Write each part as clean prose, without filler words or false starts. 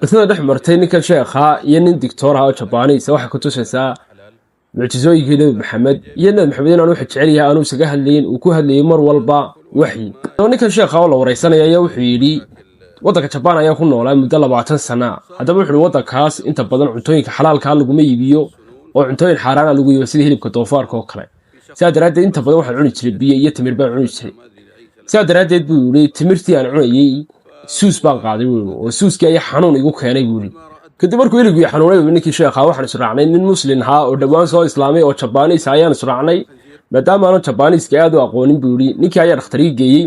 qisada dhex martay ninkan sheekha iyo nin dictoor ah oo Jabaaniis waxa ku tusaysaa mucjizooyinkii Nabi Maxamed iyo Nabi Maxamed inuu wax jecel yahay aanu isaga hadlayn uu ku hadlayay mar walba waxyi ninkan sheekha oo la wareysanaya ayaa wuxuu yiri wadanka Jabaan ayaa ku noolaa muddo 20 sano hadaba wuxuu wadankaas inta badan cuntooyinka xalaalka ah lagu iibiyo oo cuntooyin xaraan ah lagu iibiyo sida hilibka doofaarka oo kale saadaradeed inta badan waxa cuni jiray biyo iyo timir baan cuni jiray saadaradeed buu yiri timirtii aan cunayay suus baan qaaday oo suuskii ay xanuun igu keenay buu yiri kadib markuu iligu xanuunay ninkii sheekha waxaan israacnay nin muslim ah oo dhawaan soo islaamay oo Jabaaniis ayaan israacnay maadaama aan Jabaaniiska aad u aqoonin buu yiri ninkii ayaa dhakhtarkii geeyay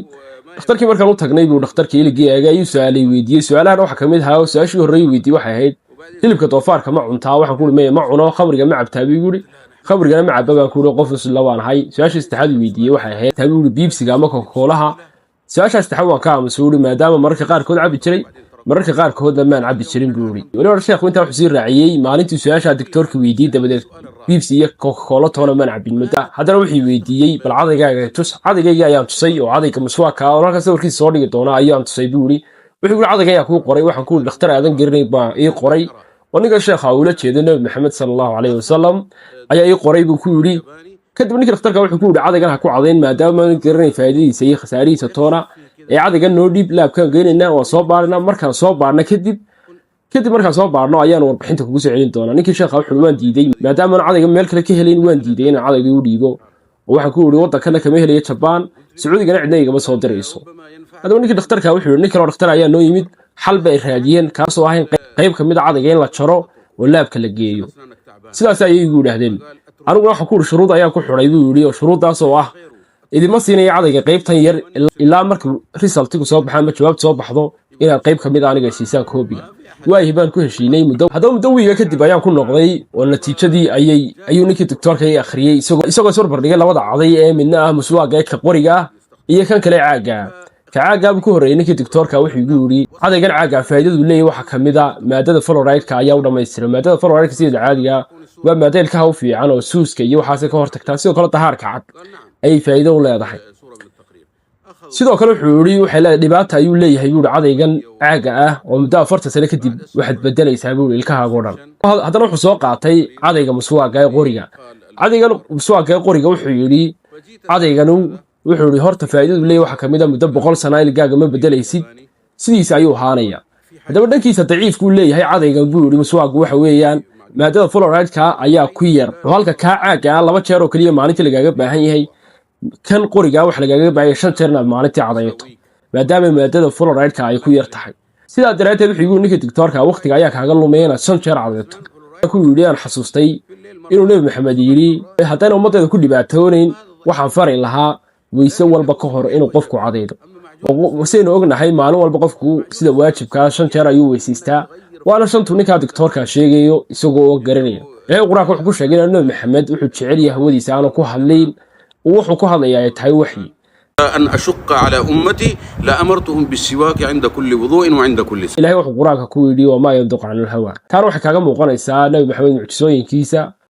dhakhtarkii markaan u tagnay buu dhakhtarkii iligii ayuu su'aalay weydiiyay su'aalahan waxa kamid ah oo su'aashii horreeyay weydiiyay waxay ahayd hilibka doofaarka ma cuntaa waxaan ku leeyahay ma cuno khamriga ma cabtaa buu yiri khamriga ma cabba baan ku leeyahay qof isla waan hay su'aashii saddexaad weydiiyay waxay ahayd taabuu biibsiga ama koolaha su'aashaas saddexaad waan ka aamusuuri maadaama mararka qaar kood cabi jiray mararka qaar kood ma cabi jirin buu yiri waliba sheekhu inta wax sii raaciyay maalintii su'aasha doctorka weydiiyay dabadeed biibsi iyo koola toona ma cabin muddo haddana wuxuu weydiiyay bal cadayga tus cadayga ayaan tusay oo cadayga maswaaka oo halka sawirkiisa soo dhigi doona ayaan tusay buu yiri wuxuu yiri cadayga ayaa ku qoray waxaan ku dhakhtar aadan garanay baa ii qoray waniga sheekha uu la jeeday Nabi Maxamed sallallahu alayhi wasallam ayaa ii qoray buu ku yiri kadib ninkii dhakhtarka wuxuu ku yiri cadaygan ha ku cadayn maadaama aan garanay faa'iidadiisa iyo khasaarihiisa toona ee cadaygan noo dhib laabkan geynayna oo soo baarna markaan soo baarna kadib markaan soo baarno ayaan warbixinta kugu soo celin doonaa ninkii sheekha wuxuu waan diiday maadaama aan cadaygan meel kale ka helin waan diiday in cadayga uu dhiibo oo waxaan ku yiri wadankana kama helayo Jabaan Sacuudigana cidna igama soo dirayso hadaba ninkii dhakhtarka wuxuu yiri ninkii dhakhtar ayaa noo yimid xal bay raadiyeen kaasoo ahayn qayb kamid ah cadayga in la jaro oo laabka la geeyo sidaas ayay igu yiraahdeen anigu waxa ku yiri shuruud ayaan ku xuray buu yiri oo shuruudaas oo ah idima siinay cadayga qaybtan yar ilaa markii resultigu soo baxay ama jawaabtu soo baxdo inaan qayb kamid ah aniga siisaan koobiga waay baan ku heshiinay muddo wiiga kadib ayaan ku noqday oo natiijadii ayuu ninkii doctorka ay akhriyay isagoo soo barbardhigay labada caday ee midna ah muswaaga ka qoriga iyo kan kale caaga ku horeeyay ninkii doctorka wuxuu igu yiri cadaygan caaga faa'iidadu leeyahay waxa kamid ah maadada fluoride-ka ayaa u dhameystiray maadada fluoride-ka sida caadiga waa maadada ilkaha u fiican oo suuska iyo waxaas ka hortagtaa sidoo kale tahaarka cad ay faa'iido u leedahay sidoo kale wuxuu yiri waxa la dhibaato ayuu leeyahay buu cadaygan caaga ah oo muddo 40 sano kadib waxaad bedelaysaa buu ilkaha go'an haddana wuxuu soo qaatay cadayga muswaaga ee qoriga cadaygan muswaaga ee qoriga wuxuu yiri cadaygan wuxuu yiri horta faa'iidadu leeyahay waxa kamid ah muddo 100 sano ilkaaga ma bedelaysid sidiisa ayuu haanaya haddaba dhankiisa daciifku leeyahay cadaygan buu yiri muswaagu waxa weeyaan maadada fluoride-ka ayaa ku yar halka ka caaga laba jeer oo kaliya maalintii lagaaga baahan yahay kan qoriga wax lagaaga baahay 5 jeer maalintii cadayto maadaama maadada fluoride-ka ay ku yar tahay sidaa daraadeed wuxuu ninkii doctorka waqtiga ayaa kaaga lumeeyna 5 jeer cadayto ku yiri aan xasuustay inuu Nabi Maxamed yiri haddana ummadda ku dhibaatoonayn waxaan faray lahaa weyse walba ka hor inuu qofku cadaydo waxaan ognahay maalin walba qofku sida waajibka 5 jeer ayuu weysiistaa waana shantu ninka doctorka sheegayo isagoo garanaya quraanka wuxuu ku sheegay in Nabi Maxamed wuxuu jecel yahay hawadiisa aan ku hadlayn ووحو كهذا يعني تاي وحي أن أشق على أمتي لأمرتهم بالسواك عند كل وضوء وعند كل صلاة. إلهي وحو قرانك كويدي وما ينطق عن الهوى. كان روحي كاغا موقنيسا نبي محمد معجزooyinkiisa